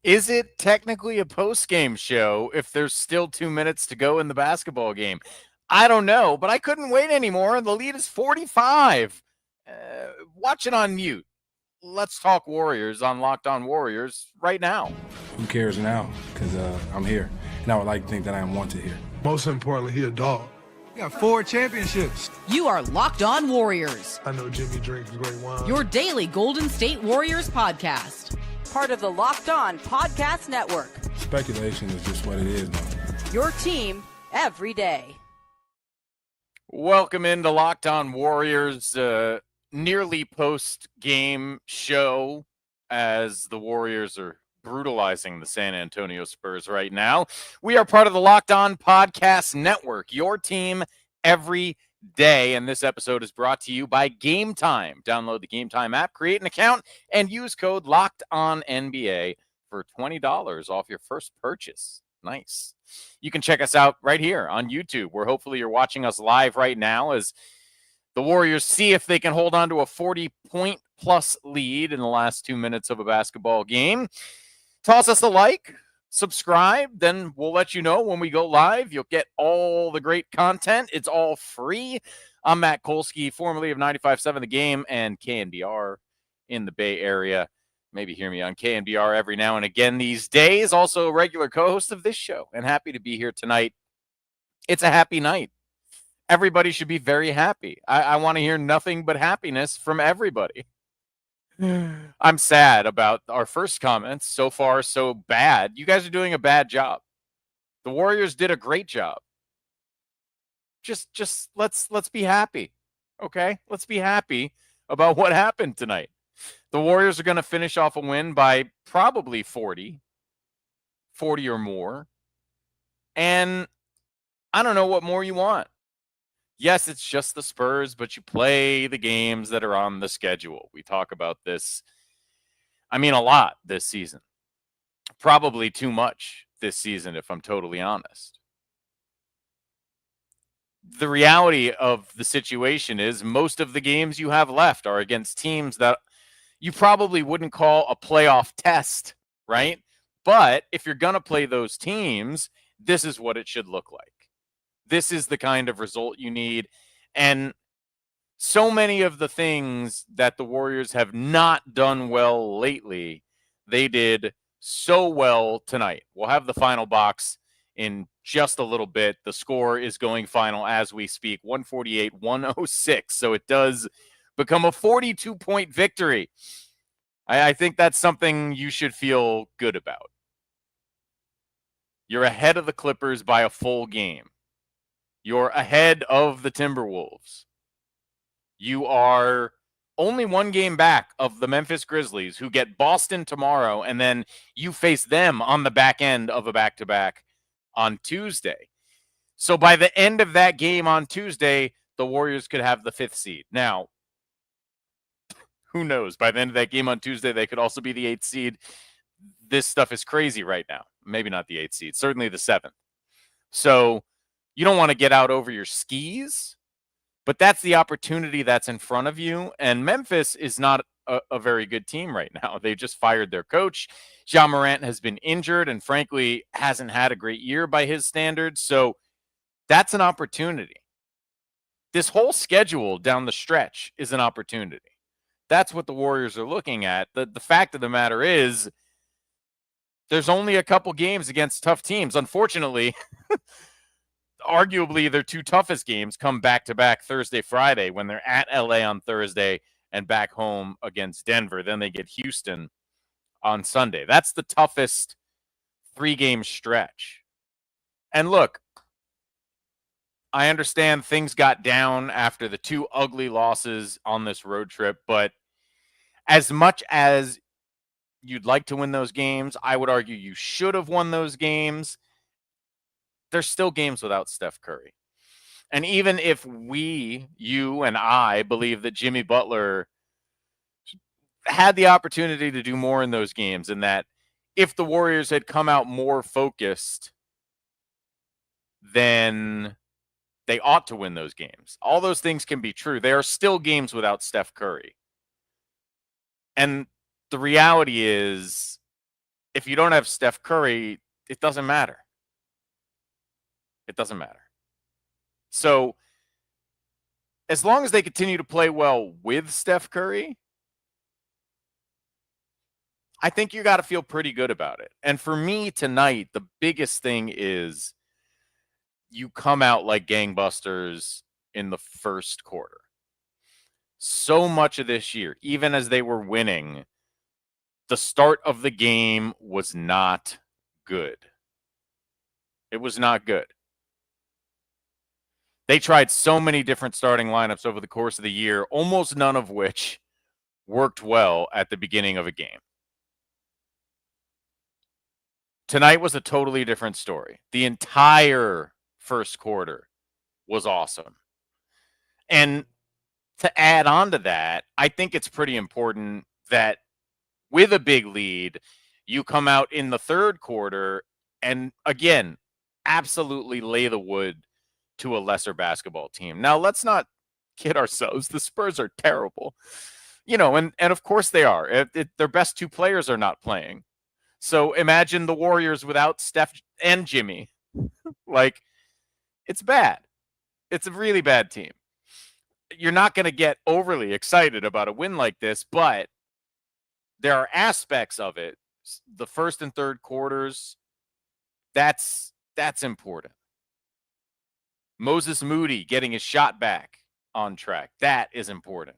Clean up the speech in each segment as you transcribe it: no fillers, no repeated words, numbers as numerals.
Is it technically a post-game show if there's still 2 minutes to go in the basketball game? I don't know, but I couldn't wait anymore, and the lead is 45. Watch it on mute. Let's talk Warriors on Locked On Warriors right now. Who cares now? Because I'm here, and I would like to think that I am wanted here. Most importantly, he a dog. We got 4 championships. You are Locked On Warriors. I know Jimmy drinks great wine. Your daily Golden State Warriors podcast. Part of the Locked On Podcast Network. Speculation is just what it is now. Your team every day. Welcome into Locked On Warriors, nearly post-game show as the Warriors are brutalizing the San Antonio Spurs right now. We are part of the Locked On Podcast Network, your team every day, and this episode is brought to you by Game Time. Download the Game Time app, create an account, and use code LOCKEDONNBA for $20 off your first purchase. Nice. You can check us out right here on YouTube, where hopefully you're watching us live right now as the Warriors see if they can hold on to a 40-point plus lead in the last 2 minutes of a basketball game. Toss us a like, subscribe, then we'll let you know when we go live. You'll get all the great content. It's all free. I'm Matt Kolsky, formerly of 95.7 The Game and KNBR in the Bay Area. Maybe hear me on KNBR every now and again these days. Also a regular co-host of this show, and happy to be here tonight. It's a happy night. Everybody should be very happy. I want to hear nothing but happiness from everybody. I'm sad about our first comments. So far, so bad. You guys are doing a bad job. The Warriors did a great job. Just let's be happy. Okay? Let's be happy about what happened tonight. The Warriors are going to finish off a win by probably 40 or more. And I don't know what more you want. Yes, it's just the Spurs, but you play the games that are on the schedule. We talk about this, a lot this season. Probably too much this season, if I'm totally honest. The reality of the situation is most of the games you have left are against teams that you probably wouldn't call a playoff test, right? But if you're going to play those teams, this is what it should look like. This is the kind of result you need. And so many of the things that the Warriors have not done well lately, they did so well tonight. We'll have the final box in just a little bit. The score is going final as we speak, 148-106. So it does become a 42-point victory. I think that's something you should feel good about. You're ahead of the Clippers by a full game. You're ahead of the Timberwolves. You are only one game back of the Memphis Grizzlies, who get Boston tomorrow, and then you face them on the back end of a back-to-back on Tuesday. So by the end of that game on Tuesday, the Warriors could have the 5th seed. Now, who knows? By the end of that game on Tuesday, they could also be the 8th seed. This stuff is crazy right now. Maybe not the 8th seed, certainly the 7th. So you don't want to get out over your skis, but that's the opportunity that's in front of you. And Memphis is not a very good team right now. They just fired their coach. Ja Morant has been injured and frankly hasn't had a great year by his standards. So that's an opportunity. This whole schedule down the stretch is an opportunity. That's what the Warriors are looking at. The fact of the matter is there's only a couple games against tough teams. Unfortunately, arguably their two toughest games come back-to-back Thursday, Friday when they're at LA on Thursday and back home against Denver. Then they get Houston on Sunday. That's the toughest 3-game stretch. And look, I understand things got down after the 2 ugly losses on this road trip, but as much as you'd like to win those games, I would argue you should have won those games. There's still games without Steph Curry. And even if we, you and I, believe that Jimmy Butler had the opportunity to do more in those games, and that if the Warriors had come out more focused, then they ought to win those games. All those things can be true. There are still games without Steph Curry. And the reality is if you don't have Steph Curry, it doesn't matter. It doesn't matter. So as long as they continue to play well with Steph Curry, I think you got to feel pretty good about it. And for me tonight, the biggest thing is you come out like gangbusters in the first quarter. So much of this year, even as they were winning, the start of the game was not good. It was not good. They tried so many different starting lineups over the course of the year, almost none of which worked well at the beginning of a game. Tonight was a totally different story. The entire first quarter was awesome. And to add on to that, I think it's pretty important that with a big lead, you come out in the third quarter and, again, absolutely lay the wood to a lesser basketball team. Now, let's not kid ourselves. The Spurs are terrible. And of course they are. Their best two players are not playing. So imagine the Warriors without Steph and Jimmy. Like, it's bad. It's a really bad team. You're not going to get overly excited about a win like this, but there are aspects of it. The first and third quarters, that's important. Moses Moody getting his shot back on track. That is important.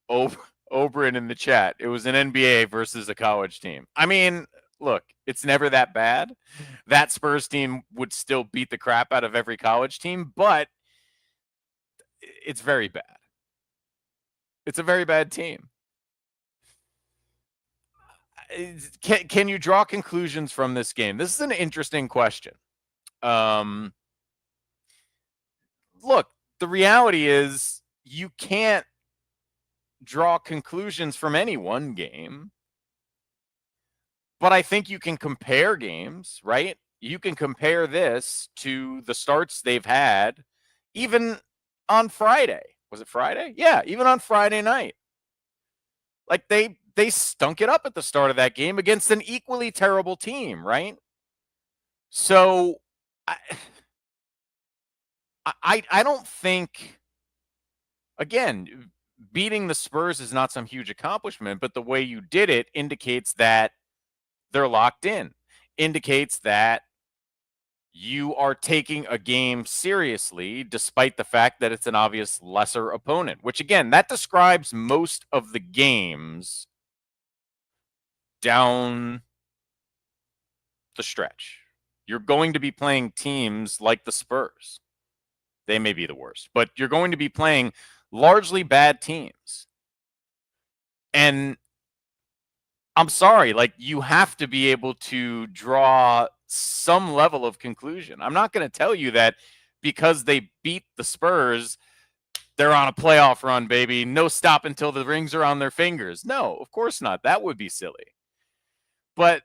Oberyn in the chat. It was an NBA versus a college team. I mean, look, it's never that bad. That Spurs team would still beat the crap out of every college team, but it's very bad. It's a very bad team. Can you draw conclusions from this game? This is an interesting question. Look, the reality is you can't draw conclusions from any one game, but I think you can compare games, right? You can compare this to the starts they've had even on Friday. Was it Friday? Yeah, even on Friday night. Like they stunk it up at the start of that game against an equally terrible team, right? So I don't think, again, beating the Spurs is not some huge accomplishment, but the way you did it indicates that they're locked in, indicates that you are taking a game seriously, despite the fact that it's an obvious lesser opponent, which, again, that describes most of the games down the stretch. You're going to be playing teams like the Spurs. They may be the worst, but you're going to be playing largely bad teams. And I'm sorry, like, you have to be able to draw some level of conclusion. I'm not going to tell you that because they beat the Spurs, they're on a playoff run, baby. No stop until the rings are on their fingers. No, of course not. That would be silly. But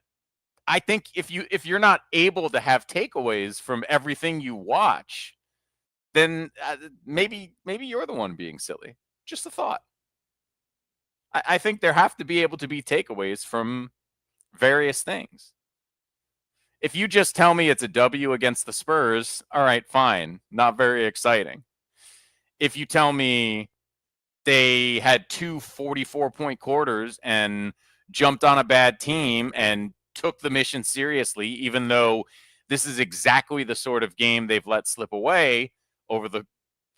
I think if you're not able to have takeaways from everything you watch, then maybe you're the one being silly. Just a thought. I think there have to be able to be takeaways from various things. If you just tell me it's a W against the Spurs, all right, fine. Not very exciting. If you tell me they had two 44-point quarters and jumped on a bad team and took the mission seriously, even though this is exactly the sort of game they've let slip away over the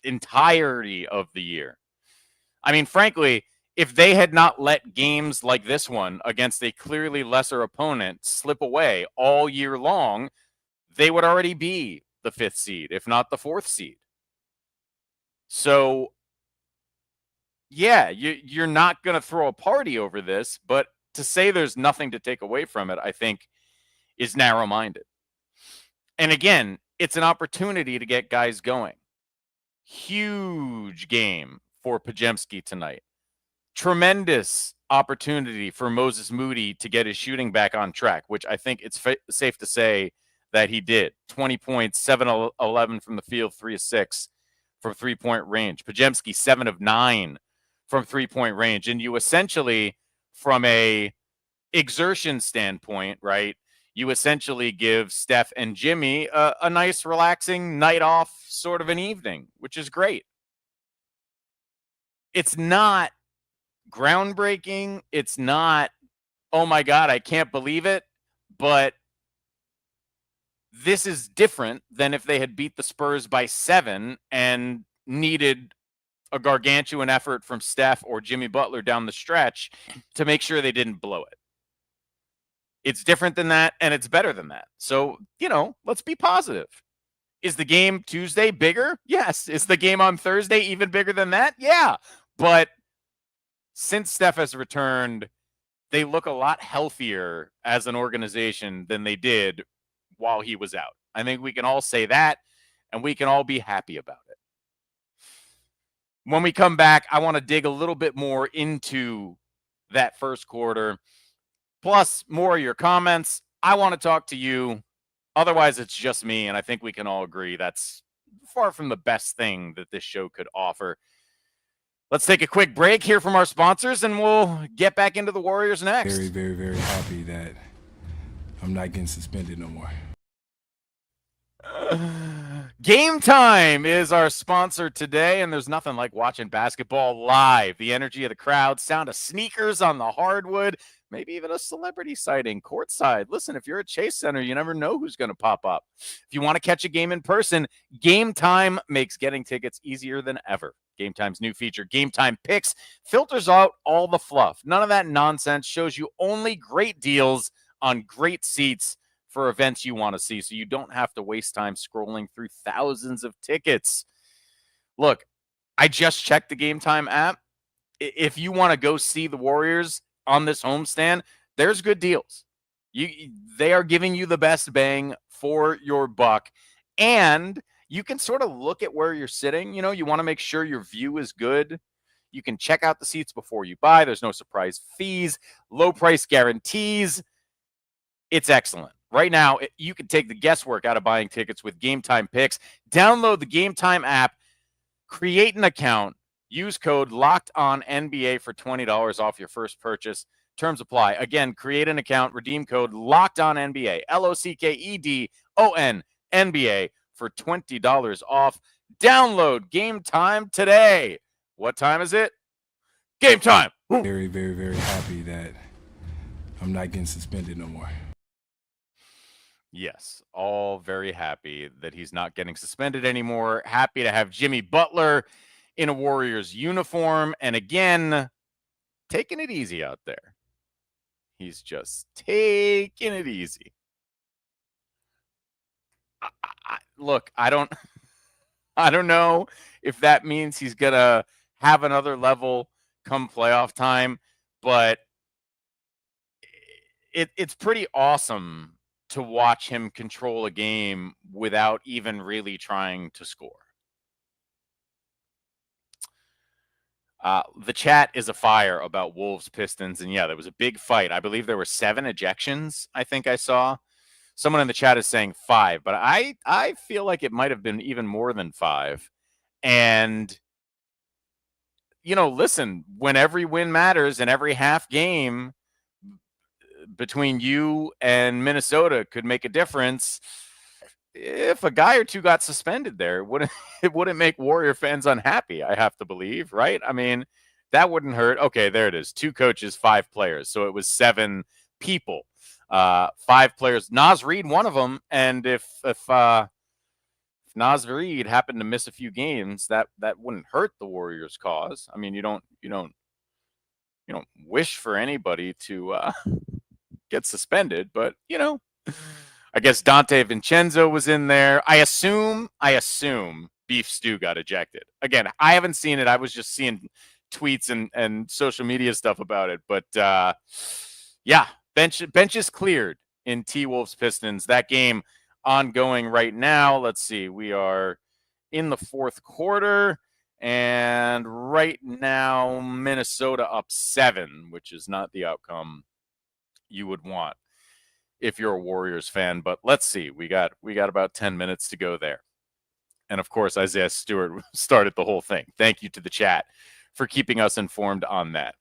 entirety of the year. I mean, frankly, if they had not let games like this one against a clearly lesser opponent slip away all year long, they would already be the 5th seed, if not the 4th seed. So, yeah, you're not going to throw a party over this, but to say there's nothing to take away from it, I think, is narrow-minded. And again, it's an opportunity to get guys going. Huge game for Podziemski tonight. Tremendous opportunity for Moses Moody to get his shooting back on track, which I think it's safe to say that he did. 20 points, 7-11 from the field, 3 of 6 from three-point range. Podziemski, 7 of 9 from three-point range. And you essentially, from a exertion standpoint, right, you essentially give Steph and Jimmy a nice, relaxing night off sort of an evening, which is great. It's not groundbreaking. It's not, oh my God, I can't believe it. But this is different than if they had beat the Spurs by 7 and needed a gargantuan effort from Steph or Jimmy Butler down the stretch to make sure they didn't blow it. It's different than that, and it's better than that. So, let's be positive. Is the game Tuesday bigger? Yes. Is the game on Thursday even bigger than that? Yeah. But since Steph has returned, they look a lot healthier as an organization than they did while he was out. I think we can all say that, and we can all be happy about it. When we come back, I want to dig a little bit more into that first quarter, plus more of your comments. I want to talk to you. Otherwise, it's just me, and I think we can all agree that's far from the best thing that this show could offer. Let's take a quick break, hear from our sponsors, and we'll get back into the Warriors next. Very, very, very happy that I'm not getting suspended no more. Game Time is our sponsor today, and there's nothing like watching basketball live. The energy of the crowd, sound of sneakers on the hardwood, maybe even a celebrity sighting courtside. Listen, if you're at Chase Center, you never know who's going to pop up. If you want to catch a game in person, Game Time makes getting tickets easier than ever. Game Time's new feature, Game Time Picks, filters out all the fluff. None of that nonsense, shows you only great deals on great seats for events you want to see, so you don't have to waste time scrolling through thousands of tickets. Look, I just checked the Game Time app. If you want to go see the Warriors on this homestand, there's good deals. They are giving you the best bang for your buck, and you can sort of look at where you're sitting. You want to make sure your view is good. You can check out the seats before you buy. There's no surprise fees, low price guarantees. It's excellent. Right now, you can take the guesswork out of buying tickets with Game Time Picks. Download the Game Time app, create an account, use code LOCKEDONNBA for $20 off your first purchase. Terms apply. Again, create an account, redeem code LOCKEDONNBA, LOCKEDONNBA for $20 off. Download Game Time today. What time is it? Game time. Very, very, very happy that I'm not getting suspended no more. Yes, all very happy that he's not getting suspended anymore. Happy to have Jimmy Butler in a Warriors uniform. And again, taking it easy out there. He's just taking it easy. Look, I don't know if that means he's going to have another level come playoff time, but it's pretty awesome to watch him control a game without even really trying to score. The chat is afire about Wolves Pistons, and yeah, there was a big fight. I believe there were 7 ejections, I think I saw. Someone in the chat is saying 5, but I feel like it might have been even more than 5. And, listen, when every win matters and every half game between you and Minnesota could make a difference, if a guy or two got suspended there, it wouldn't make Warrior fans unhappy, I have to believe, right? I mean, that wouldn't hurt. Okay, there it is. 2 coaches, 5 players. So it was 7 people, 5 players. Naz Reid, one of them. And if Naz Reid happened to miss a few games, that wouldn't hurt the Warriors' cause. I mean, you don't wish for anybody to get suspended, but I guess Dante Vincenzo was in there. I assume Beef Stew got ejected. Again, I haven't seen it. I was just seeing tweets and social media stuff about it. But yeah, bench is cleared in T-Wolves Pistons. That game ongoing right now. Let's see. We are in the 4th quarter. And right now, Minnesota up 7, which is not the outcome you would want if you're a Warriors fan. But let's see. We got about 10 minutes to go there. And of course, Isaiah Stewart started the whole thing. Thank you to the chat for keeping us informed on that.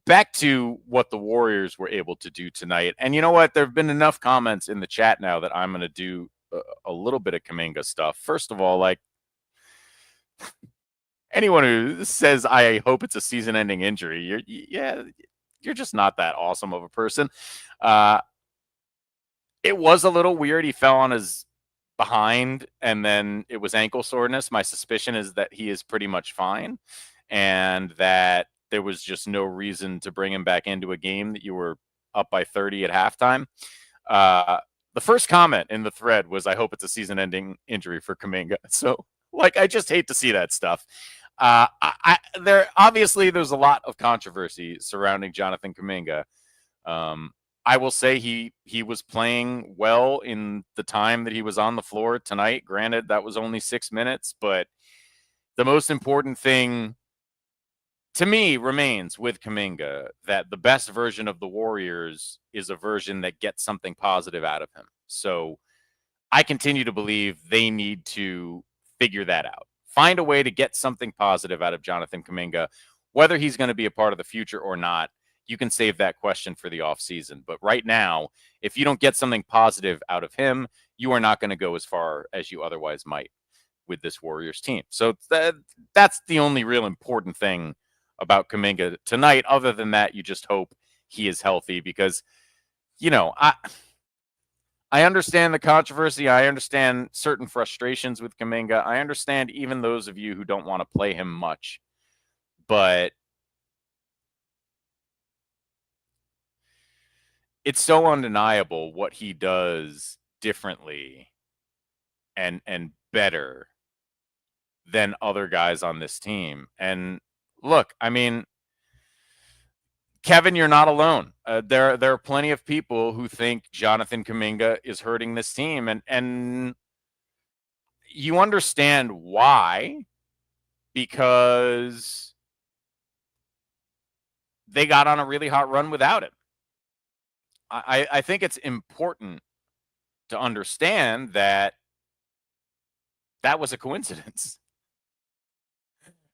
Back to what the Warriors were able to do tonight. And you know what? There have been enough comments in the chat now that I'm going to do a little bit of Kuminga stuff. First of all, like, anyone who says, I hope it's a season-ending injury, you're just not that awesome of a person. It was a little weird. He fell on his behind, and then it was ankle soreness. My suspicion is that he is pretty much fine, and that there was just no reason to bring him back into a game that you were up by 30 at halftime. The first comment in the thread was, I hope it's a season-ending injury for Kuminga. So, like, I just hate to see that stuff. There's a lot of controversy surrounding Jonathan Kuminga. I will say he was playing well in the time that he was on the floor tonight. Granted, that was only 6 minutes, but the most important thing to me remains with Kuminga that the best version of the Warriors is a version that gets something positive out of him. So I continue to believe they need to figure that out. Find a way to get something positive out of Jonathan Kuminga, whether he's going to be a part of the future or not. You can save that question for the offseason. But right now, if you don't get something positive out of him, you are not going to go as far as you otherwise might with this Warriors team. So that's the only real important thing about Kuminga tonight. Other than that, you just hope he is healthy because, I understand the controversy. I understand certain frustrations with Kuminga. I understand even those of you who don't want to play him much. But it's so undeniable what he does differently and better than other guys on this team. And look, I mean, Kevin, you're not alone. There are plenty of people who think Jonathan Kuminga is hurting this team, and you understand why, because they got on a really hot run without him. I think it's important to understand that was a coincidence.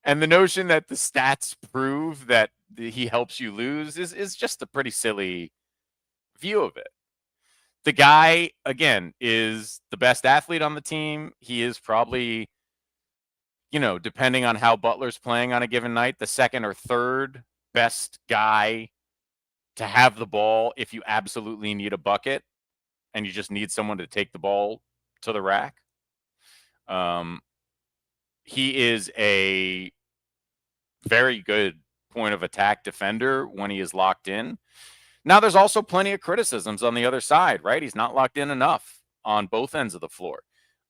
And the notion that the stats prove that he helps you lose is just a pretty silly view of it. The guy, again, is the best athlete on the team. He is probably, depending on how Butler's playing on a given night, the second or third best guy to have the ball if you absolutely need a bucket and you just need someone to take the ball to the rack. He is a very good point of attack defender when he is locked in. Now, there's also plenty of criticisms on the other side, right? He's not locked in enough on both ends of the floor.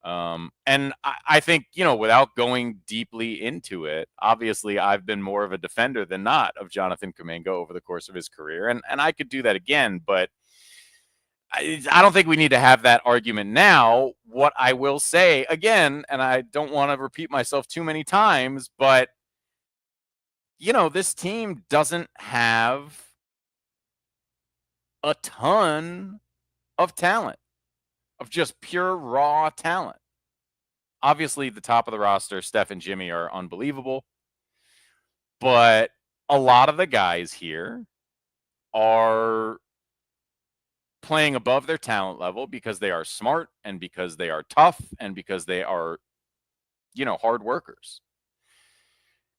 And I think, without going deeply into it, obviously I've been more of a defender than not of Jonathan Kuminga over the course of his career. And I could do that again, but I don't think we need to have that argument now. What I will say again, and I don't want to repeat myself too many times, but this team doesn't have a ton of talent, of just pure raw talent. Obviously, the top of the roster, Steph and Jimmy, are unbelievable. But a lot of the guys here are playing above their talent level because they are smart and because they are tough and because they are, hard workers.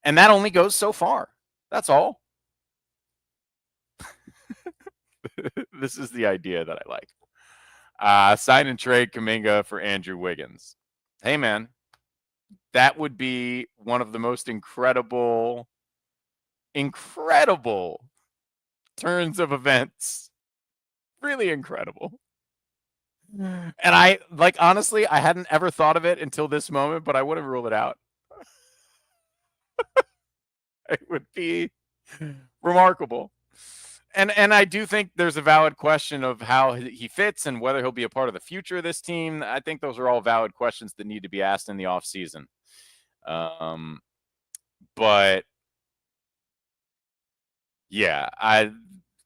And that only goes so far. That's all. This is the idea that I like. Sign and trade Kuminga for Andrew Wiggins. Hey, man, that would be one of the most incredible turns of events. Really incredible. And honestly, I hadn't ever thought of it until this moment, but I wouldn't rule it out. It would be remarkable. And I do think there's a valid question of how he fits and whether he'll be a part of the future of this team. I think those are all valid questions that need to be asked in the offseason. But yeah,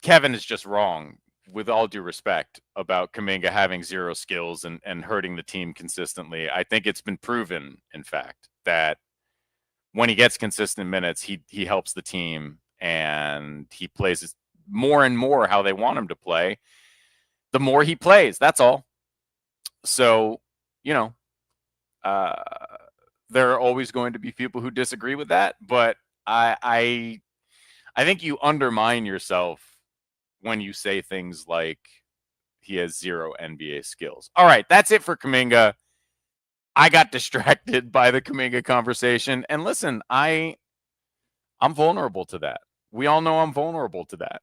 Kevin is just wrong, with all due respect, about Kuminga having zero skills and hurting the team consistently. I think it's been proven, in fact, that when he gets consistent minutes, he helps the team and he plays more and more how they want him to play, the more he plays. That's all. So, there are always going to be people who disagree with that, but I think you undermine yourself when you say things like he has 0 NBA skills. All right, that's it for Kuminga. I got distracted by the Kuminga conversation. And listen, I'm vulnerable to that. We all know I'm vulnerable to that.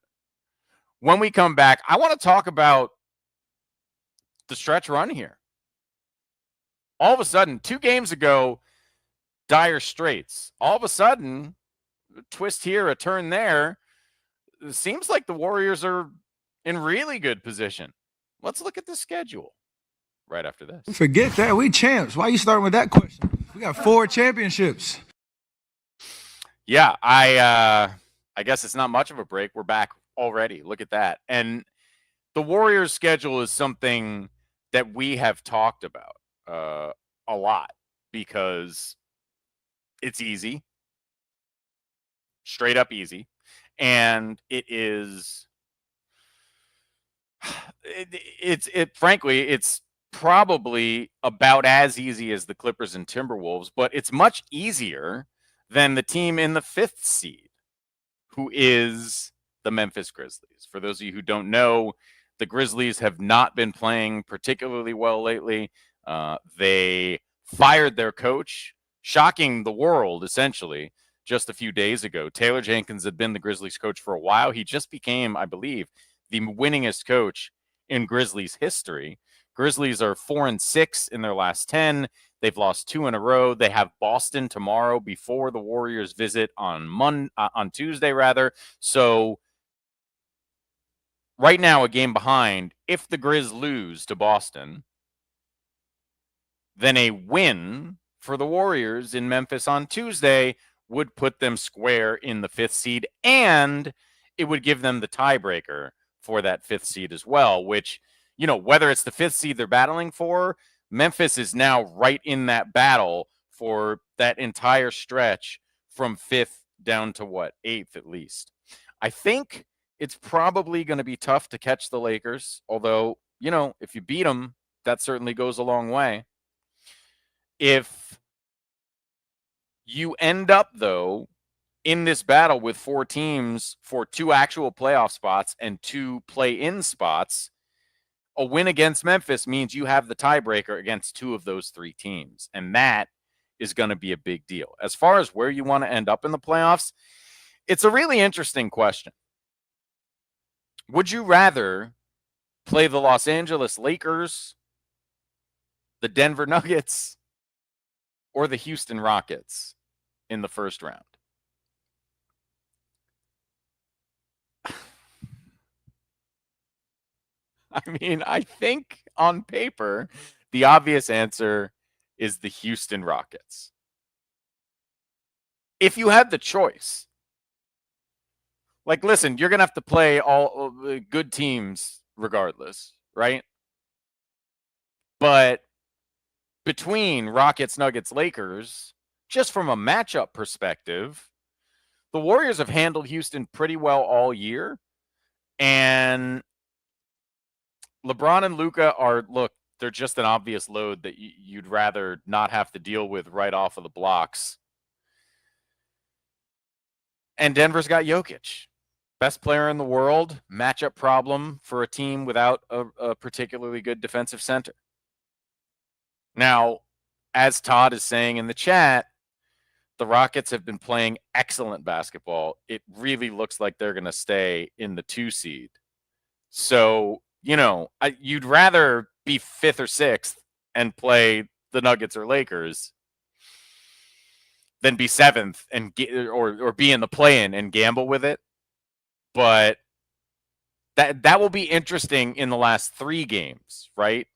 When we come back, I want to talk about the stretch run here. All of a sudden, 2 games ago, dire straits. All of a sudden, a twist here, a turn there. It seems like the Warriors are in really good position. Let's look at the schedule right after this. Forget that. We champs. Why you starting with that question? We got 4 championships. Yeah, I guess it's not much of a break. We're back already. Look at that. And the Warriors' schedule is something that we have talked about a lot because it's easy, straight up easy, and frankly, it's probably about as easy as the Clippers and Timberwolves, but it's much easier than the team in the 5th seed, who is the Memphis Grizzlies. For those of you who don't know, the Grizzlies have not been playing particularly well lately. They fired their coach, shocking the world, essentially, just a few days ago. Taylor Jenkins had been the Grizzlies coach for a while. He just became, I believe, the winningest coach in Grizzlies history. Grizzlies are 4-6 in their last 10. They've lost 2 in a row. They have Boston tomorrow before the Warriors visit on Tuesday, rather. So right now, a game behind. If the Grizz lose to Boston, then a win for the Warriors in Memphis on Tuesday would put them square in the 5th seed, and it would give them the tiebreaker for that 5th seed as well, which, whether it's the 5th seed they're battling for, Memphis is now right in that battle for that entire stretch from 5th down to 8th at least. I think it's probably going to be tough to catch the Lakers, although, if you beat them, that certainly goes a long way. If you end up, though, in this battle with 4 teams for 2 actual playoff spots and 2 play-in spots, a win against Memphis means you have the tiebreaker against 2 of those 3 teams, and that is going to be a big deal. As far as where you want to end up in the playoffs, it's a really interesting question. Would you rather play the Los Angeles Lakers, the Denver Nuggets, or the Houston Rockets in the first round? I mean, I think on paper, the obvious answer is the Houston Rockets. If you had the choice, listen, you're going to have to play all good teams regardless, right? But between Rockets, Nuggets, Lakers, just from a matchup perspective, the Warriors have handled Houston pretty well all year. And LeBron and Luka they're just an obvious load that you'd rather not have to deal with right off of the blocks. And Denver's got Jokic, best player in the world, matchup problem for a team without a particularly good defensive center. Now, as Todd is saying in the chat, the Rockets have been playing excellent basketball. It really looks like they're going to stay in the 2 seed. So, you'd rather be 5th or 6th and play the Nuggets or Lakers than be 7th and or be in the play-in and gamble with it. But that will be interesting in the last 3 games, right?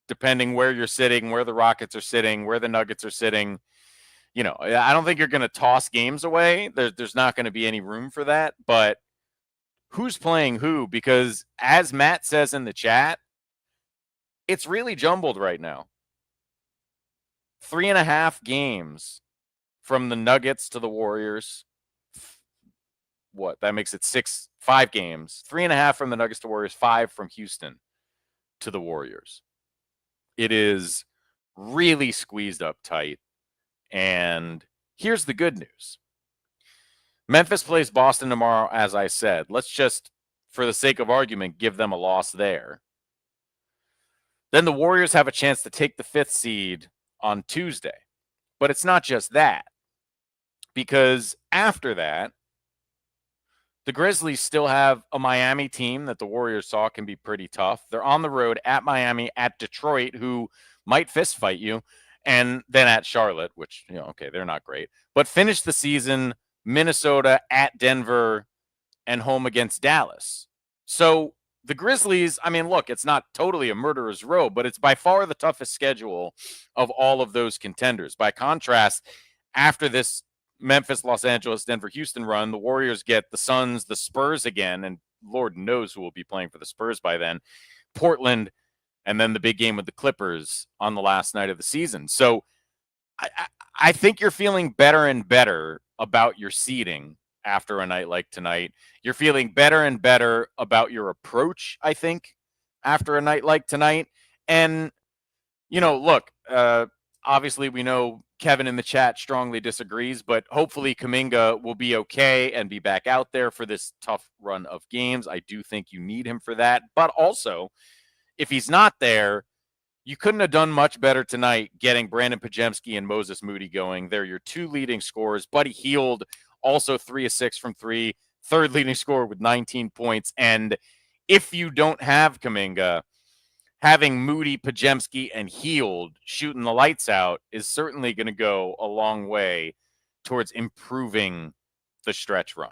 Depending where you're sitting, where the Rockets are sitting, where the Nuggets are sitting. I don't think you're going to toss games away. There's not going to be any room for that. But who's playing who? Because as Matt says in the chat, it's really jumbled right now. 3.5 games from the Nuggets to the Warriors. that makes it 5 games, 3.5 from the Nuggets to Warriors, 5 from Houston to the Warriors. It is really squeezed up tight. And here's the good news. Memphis plays Boston tomorrow, as I said. Let's just, for the sake of argument, give them a loss there. Then the Warriors have a chance to take the 5th seed on Tuesday. But it's not just that. Because after that, the Grizzlies still have a Miami team that the Warriors saw can be pretty tough. They're on the road at Miami, at Detroit, who might fist fight you, and then at Charlotte, which, okay, they're not great. But finish the season, Minnesota, at Denver, and home against Dallas. So the Grizzlies, look, it's not totally a murderer's row, but it's by far the toughest schedule of all of those contenders. By contrast, after this Memphis, Los Angeles, Denver, Houston run, the Warriors get the Suns, the Spurs again, and Lord knows who will be playing for the Spurs by then, Portland, and then the big game with the Clippers on the last night of the season. So I think you're feeling better and better about your seeding after a night like tonight. You're feeling better and better about your approach, I think, after a night like tonight. And, look, obviously we know Kevin in the chat strongly disagrees, but hopefully Kuminga will be okay and be back out there for this tough run of games. I do think you need him for that. But also, if he's not there, you couldn't have done much better tonight getting Brandon Pajemski and Moses Moody going. They're your 2 leading scorers. Buddy Hield, also 3 of 6 from 3, 3rd leading scorer with 19 points. And if you don't have Kuminga, having Moody, Pajemski, and Hield shooting the lights out is certainly going to go a long way towards improving the stretch run.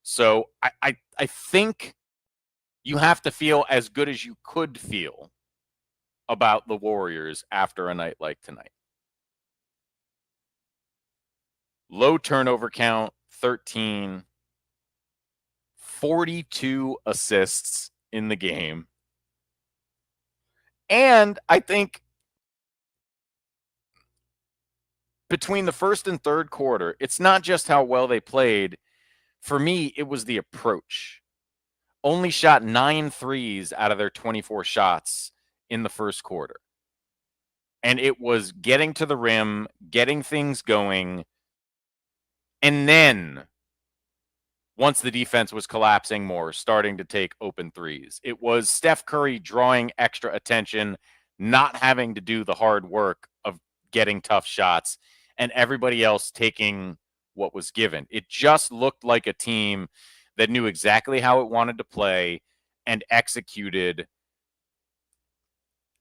So I think you have to feel as good as you could feel about the Warriors after a night like tonight. Low turnover count, 13, 42 assists in the game. And I think between the first and third quarter, it's not just how well they played. For me, it was the approach. Only shot 9 threes out of their 24 shots in the first quarter. And it was getting to the rim, getting things going. And then, once the defense was collapsing more, starting to take open threes. It was Steph Curry drawing extra attention, not having to do the hard work of getting tough shots, and everybody else taking what was given. It just looked like a team that knew exactly how it wanted to play and executed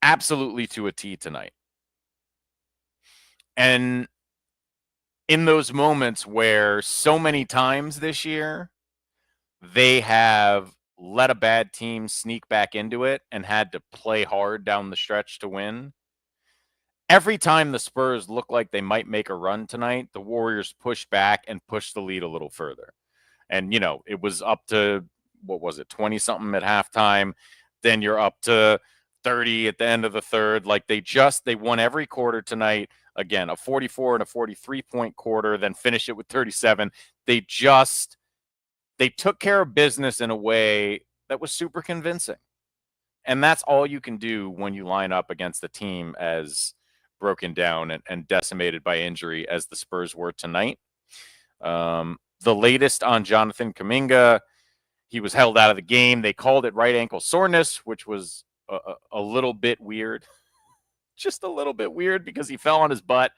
absolutely to a T tonight. And in those moments where so many times this year they have let a bad team sneak back into it and had to play hard down the stretch to win, every time the Spurs look like they might make a run tonight, the Warriors push back and push the lead a little further. And, it was up to, 20-something at halftime. Then you're up to 30 at the end of the third. Like they won every quarter tonight. Again, a 44 and a 43-point quarter, then finish it with 37. They took care of business in a way that was super convincing. And that's all you can do when you line up against a team as broken down and decimated by injury as the Spurs were tonight. The latest on Jonathan Kuminga, he was held out of the game. They called it right ankle soreness, which was a little bit weird. Just a little bit weird because he fell on his butt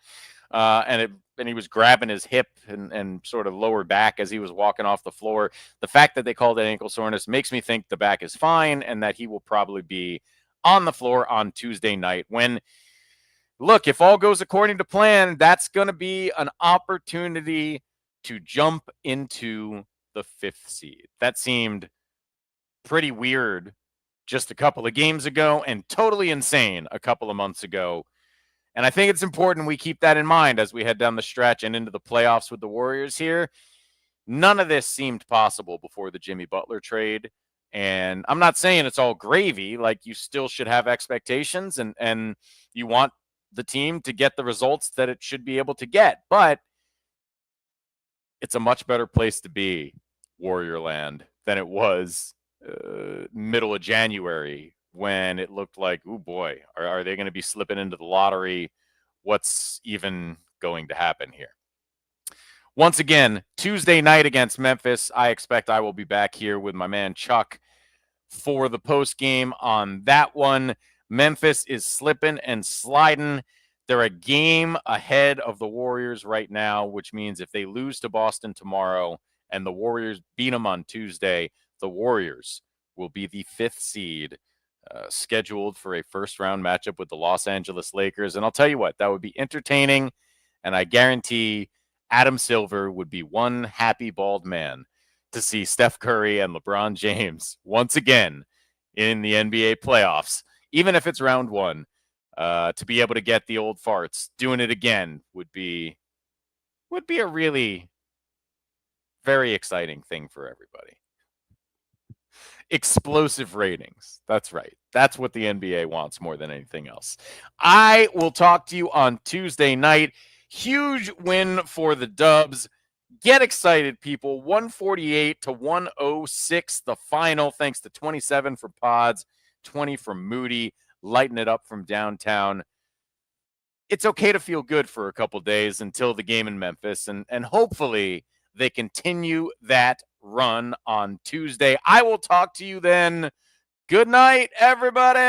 and he was grabbing his hip and sort of lower back as he was walking off the floor. The fact that they called it ankle soreness makes me think the back is fine and that he will probably be on the floor on Tuesday night when, look, if all goes according to plan, that's going to be an opportunity to jump into the 5th seed. That seemed pretty weird just a couple of games ago and totally insane a couple of months ago. And I think it's important we keep that in mind as we head down the stretch and into the playoffs with the Warriors here. None of this seemed possible before the Jimmy Butler trade. And I'm not saying it's all gravy. Like, you still should have expectations and you want the team to get the results that it should be able to get. But it's a much better place to be Warrior Land than it was middle of January when it looked like, oh boy, are they going to be slipping into the lottery? What's even going to happen here? Once again, Tuesday night against Memphis, I expect I will be back here with my man Chuck for the post game on that one. Memphis is slipping and sliding. They're a game ahead of the Warriors right now, which means if they lose to Boston tomorrow and the Warriors beat them on Tuesday, the Warriors will be the 5th seed, scheduled for a first-round matchup with the Los Angeles Lakers. And I'll tell you what, that would be entertaining, and I guarantee Adam Silver would be one happy bald man to see Steph Curry and LeBron James once again in the NBA playoffs, even if it's round one. To be able to get the old farts doing it again would be a really very exciting thing for everybody. Explosive ratings. That's right. That's what the NBA wants more than anything else. I will talk to you on Tuesday night. Huge win for the Dubs. Get excited, people. 148-106, the final, thanks to 27 for Pods, 20 from Moody, lighting it up from downtown. It's okay to feel good for a couple days until the game in Memphis, and hopefully they continue that run on Tuesday. I will talk to you then. Good night, everybody.